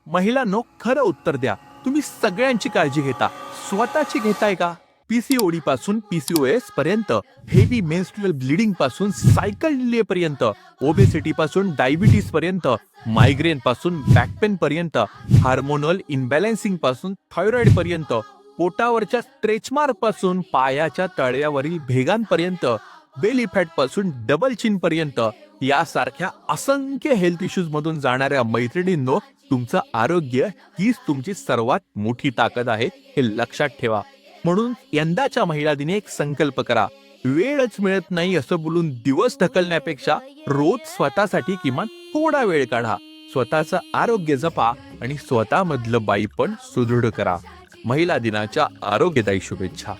महिलांनो, खरं उत्तर द्या. तुम्ही सगळ्यांची काळजी घेता, स्वतःची घेताय का? पीसीओडी पासून पीसीओएस पर्यंत, हेवी मेन्स्ट्रुअल ब्लिडिंग पासून सायकल डिले पर्यंत, ओबेसिटी पासून डायबिटीस पर्यंत, मायग्रेन पासून बॅकपेन पर्यंत, हार्मोनल इनबॅलन्सिंग पासून थायरॉइड पर्यंत, पोटावरच्या स्ट्रेच मार्क पासून पायाच्या तळव्यावरील भेगांपर्यंत, बेली फॅट पासून डबल चिन पर्यंत, यासारख्या असंख्य हेल्थ इश्यूज मधून जाणाऱ्या मैत्रिणींनो, तुमचं आरोग्य हीच तुमची सर्वात मोठी ताकद आहे, हे लक्षात ठेवा. म्हणून यंदाच्या महिला दिनी एक संकल्प करा. वेळच मिळत नाही असं बोलून दिवस ढकलण्यापेक्षा रोज स्वतःसाठी किमान थोडा वेळ काढा. स्वतःचं आरोग्य जपा आणि स्वतःमधलं बाईपण सुदृढ करा. महिला दिनाच्या आरोग्यदायी शुभेच्छा.